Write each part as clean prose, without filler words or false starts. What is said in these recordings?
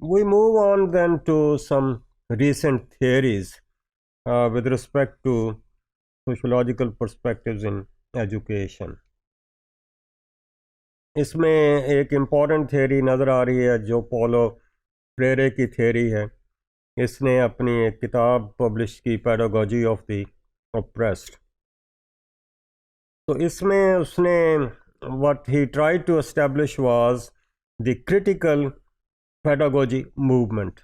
We move on then to some recent theories with respect to sociological perspectives in education. اس میں ایک important theory نظر آ رہی ہے جو پولو فریرے کی تھیوری ہے. اس نے اپنی ایک کتاب پبلش کی پیڈاگوجی آف دی oppressed. تو اس میں اس نے what he tried to establish was the critical pedagogy movement.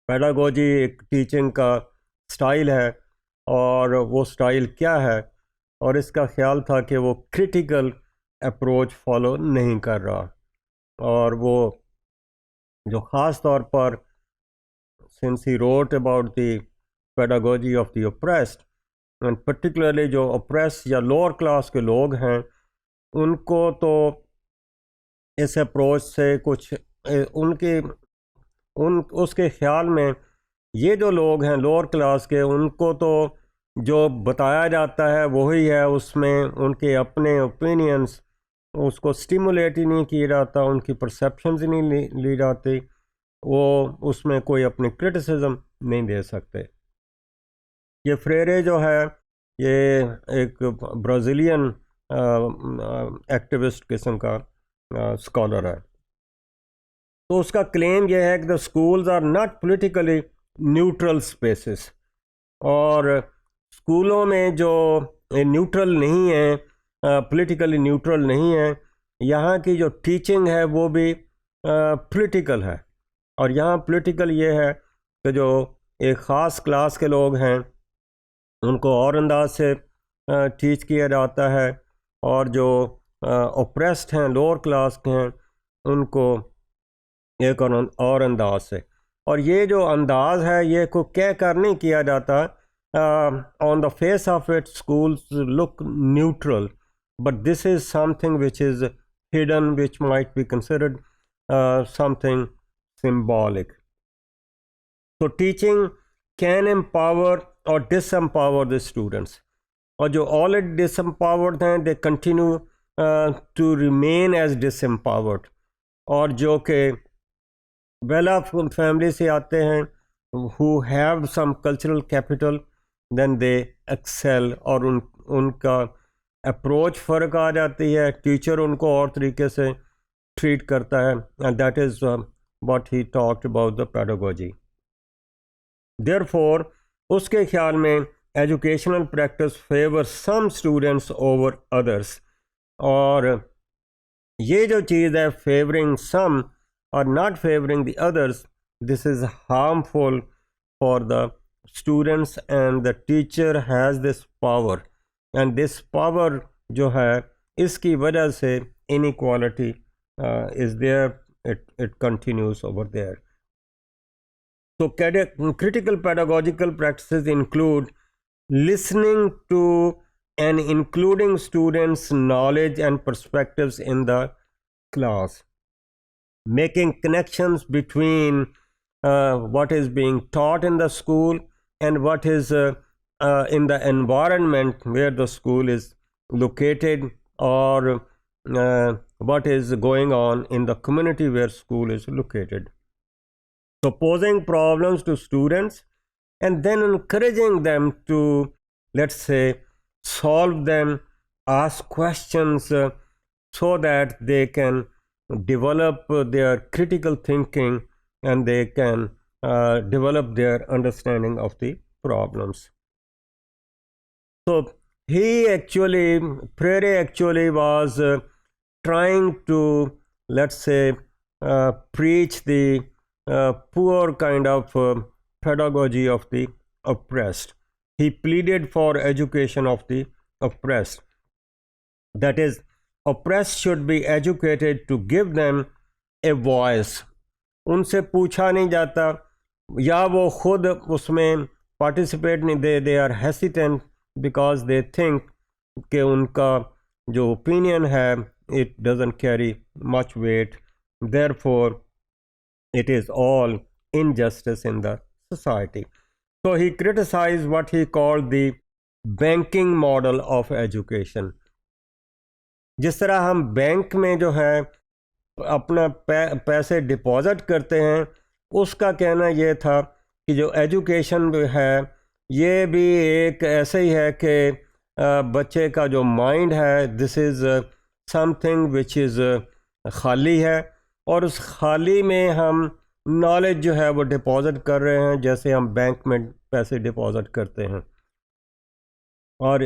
Pedagogy ایک ٹیچنگ کا سٹائل ہے اور وہ سٹائل کیا ہے، اور اس کا خیال تھا کہ وہ کریٹیکل اپروچ فالو نہیں کر رہا، اور وہ جو خاص طور پر since he wrote about the pedagogy of the oppressed and particularly جو oppressed یا lower class کے لوگ ہیں، ان کو تو اس اپروچ سے کچھ اس کے خیال میں یہ جو لوگ ہیں لوور کلاس کے، ان کو تو جو بتایا جاتا ہے وہی ہے، اس میں ان کے اپنے اوپینینس اس کو سٹیمولیٹ ہی نہیں کیا جاتا، ان کی پرسیپشنز نہیں لی جاتی، وہ اس میں کوئی اپنی کرٹیسزم نہیں دے سکتے. یہ فریرے جو ہے یہ ایک برازیلین ایکٹیوسٹ قسم کا اسکالر ہے. تو اس کا کلیم یہ ہے کہ the schools are not politically neutral spaces, اور اسکولوں میں جو نیوٹرل نہیں ہیں، پولیٹیکلی نیوٹرل نہیں ہیں، یہاں کی جو ٹیچنگ ہے وہ بھی پولیٹیکل ہے. اور یہاں پولیٹیکل یہ ہے کہ جو ایک خاص کلاس کے لوگ ہیں ان کو اور انداز سے ٹیچ کیا جاتا ہے، اور جو اوپریسڈ ہیں لوور کلاس کے ہیں ان کو ایک اور انداز سے. اور یہ جو انداز ہے یہ کو کہہ کر نہیں کیا جاتا. On the face of it schools look neutral, but this is something which is hidden which might be considered something symbolic. So teaching can empower or disempower the students, اور جو already disempowered ہیں they continue to remain as disempowered، اور جو کہ well off family سے آتے ہیں who have some cultural capital then they excel، اور ان کا اپروچ فرق آ جاتی ہے، ٹیچر ان کو اور طریقے سے ٹریٹ کرتا ہے، and that is what he talked about the pedagogy. Therefore اس کے خیال میں educational practice favors some students over others، اور یہ جو چیز ہے favoring some or not favoring the others، this is harmful for the students and the teacher has this power، and this power جو ہے اس کی وجہ سے inequality is there. It continues over there. So critical pedagogical practices include listening to and including students' knowledge and perspectives in the class, making connections between what is being taught in the school and what is in the environment where the school is located, or what is going on in the community where school is located. So posing problems to students and then encouraging them to, let's say, solve them, ask questions so that they can develop their critical thinking and they can develop their understanding of the problems. So Freire actually was trying to, let's say, preach the poor kind of pedagogy of the oppressed. He pleaded for education of the oppressed. That is, oppressed should be educated to give them a voice. ان سے پوچھا نہیں جاتا، یا وہ خود اس میں participate نہیں دے، they are hesitant because they think کہ ان کا جو opinion ہے it doesn't carry much weight, therefore it is all injustice in the society. So he criticized what he called the banking model of education. جس طرح ہم bank میں جو ہے اپنا پیسے ڈپازٹ کرتے ہیں، اس کا کہنا یہ تھا کہ جو ایجوکیشن ہے یہ بھی ایک ایسے ہی ہے کہ بچے کا جو مائنڈ ہے دس از سم تھنگ وچ از خالی ہے، اور اس خالی میں ہم نالج جو ہے وہ ڈپازٹ کر رہے ہیں جیسے ہم بینک میں پیسے ڈپازٹ کرتے ہیں، اور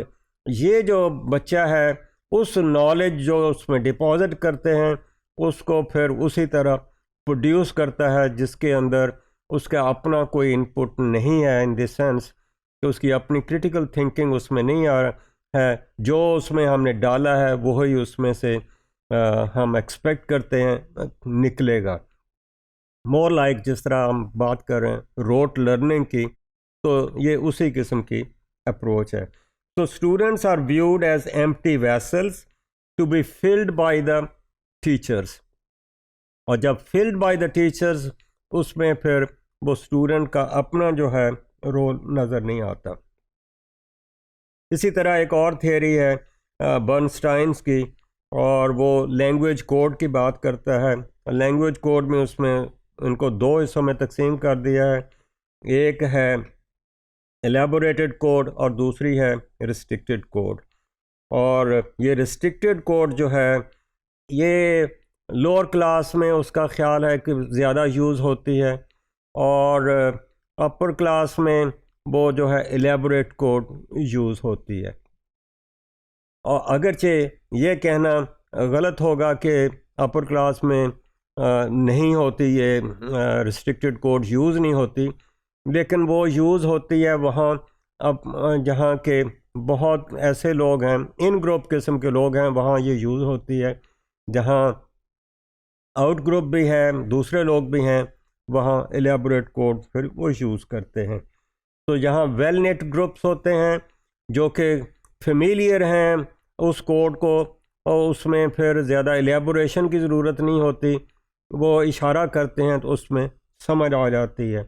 یہ جو بچہ ہے اس نالج جو اس میں ڈپازٹ کرتے ہیں اس کو پھر اسی طرح پروڈیوس کرتا ہے، جس کے اندر اس کا اپنا کوئی انپٹ نہیں ہے، ان دی سینس کہ اس کی اپنی کریٹیکل تھنکنگ اس میں نہیں آ رہا ہے، جو اس میں ہم نے ڈالا ہے وہی اس میں سے ہم ایکسپیکٹ کرتے ہیں نکلے گا۔ مور لائک جس طرح ہم بات کر رہے ہیں روٹ لرننگ کی، تو یہ اسی قسم کی اپروچ ہے۔ تو students are viewed as empty vessels to be filled by the teachers, اور جب فلڈ بائی دا ٹیچرز اس میں پھر وہ اسٹوڈنٹ کا اپنا جو ہے رول نظر نہیں آتا۔ اسی طرح ایک اور تھیوری ہے برنسٹائنز کی، اور وہ لینگویج کوڈ کی بات کرتا ہے۔ لینگویج کوڈ میں اس میں ان کو دو حصوں میں تقسیم کر دیا ہے، ایک ہے الیبوریٹڈ کوڈ اور دوسری ہے ریسٹرکٹڈ کوڈ، اور یہ ریسٹرکٹڈ کوڈ جو ہے یہ لوور کلاس میں اس کا خیال ہے کہ زیادہ یوز ہوتی ہے، اور اپر کلاس میں وہ جو ہے الیبوریٹ کوڈ یوز ہوتی ہے۔ اور اگرچہ یہ کہنا غلط ہوگا کہ اپر کلاس میں نہیں ہوتی، یہ ریسٹرکٹڈ کوڈ یوز نہیں ہوتی، لیکن وہ یوز ہوتی ہے وہاں اب جہاں کے بہت ایسے لوگ ہیں، ان گروپ قسم کے لوگ ہیں، وہاں یہ یوز ہوتی ہے۔ جہاں آؤٹ گروپ بھی ہے، دوسرے لوگ بھی ہیں، وہاں الیبوریٹ کوڈ پھر وہ یوز کرتے ہیں۔ تو یہاں ویل نیٹ گروپس ہوتے ہیں جو کہ فیملیئر ہیں اس کوڈ کو، اور اس میں پھر زیادہ الیبوریشن کی ضرورت نہیں ہوتی، وہ اشارہ کرتے ہیں تو اس میں سمجھ آ جاتی ہے،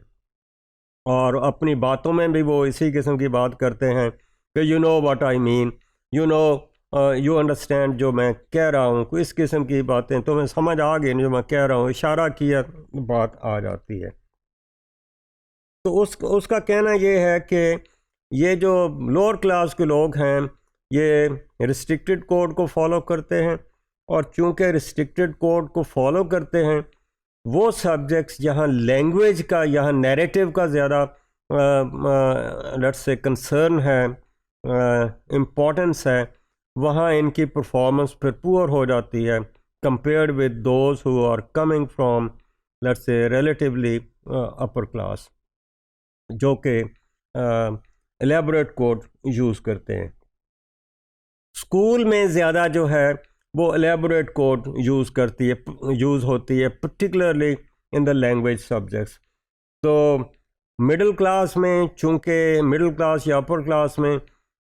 اور اپنی باتوں میں بھی وہ اسی قسم کی بات کرتے ہیں کہ you know what I mean, you know you understand, جو میں کہہ رہا ہوں، کوئی اس قسم کی باتیں تمہیں سمجھ آ گئی جو میں کہہ رہا ہوں، اشارہ کیا بات آ جاتی ہے۔ تو اس کا کہنا یہ ہے کہ یہ جو لوور کلاس کے لوگ ہیں یہ ریسٹرکٹڈ کوڈ کو فالو کرتے ہیں، اور چونکہ ریسٹرکٹڈ کوڈ کو فالو کرتے ہیں وہ سبجیکٹس جہاں لینگویج کا، یہاں نیریٹو کا زیادہ لیٹس سے کنسرن ہے، امپورٹنس ہے، وہاں ان کی پرفارمنس پھر پور ہو جاتی ہے compared with those who are coming from elites سے ریلیٹیولی اپر کلاس، جو کہ الیبوریٹ کوڈ یوز کرتے ہیں۔ اسکول میں زیادہ جو ہے وہ الیبوریٹ کوڈ یوز ہوتی ہے particularly in the language subjects. تو مڈل کلاس میں، چونکہ مڈل کلاس یا اپر کلاس میں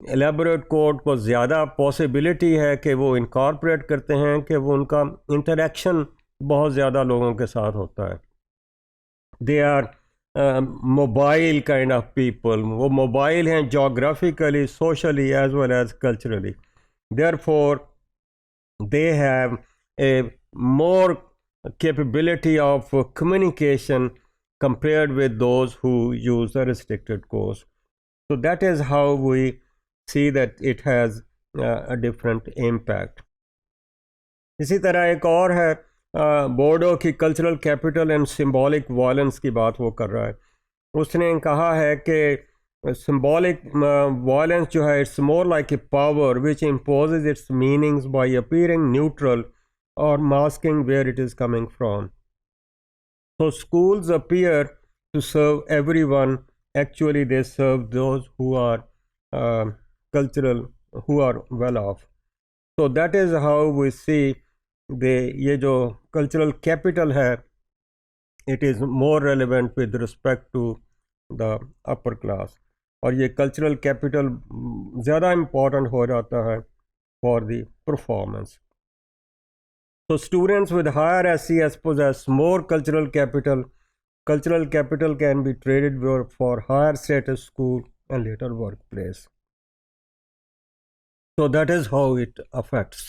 الیبوریٹ کوڈ کو زیادہ پاسبلٹی ہے کہ وہ انکارپوریٹ کرتے ہیں، کہ وہ ان کا انٹریکشن بہت زیادہ لوگوں کے ساتھ ہوتا ہے، they are mobile kind of people, وہ موبائل ہیں geographically, socially as well as culturally, therefore they have a more capability of communication compared with those who use the restricted course. So that is how we see that it has a different impact. اسی طرح ایک اور ہے بورڈو کی cultural capital and symbolic violence کی بات وہ کر رہا ہے۔ اس نے کہا ہے کہ symbolic violence جو ہے it's more like a power which imposes its meanings by appearing neutral or masking where it is coming from. So schools appear to serve everyone, actually they serve those who are cultural, who are well off. So that is how we see یہ جو cultural capital ہے it is more relevant with respect to the upper class. اور یہ cultural capital زیادہ important ہو جاتا ہے for the performance. تو students with higher S C S possess more cultural capital. Cultural capital can be traded for higher status school and later workplace. So that is how it affects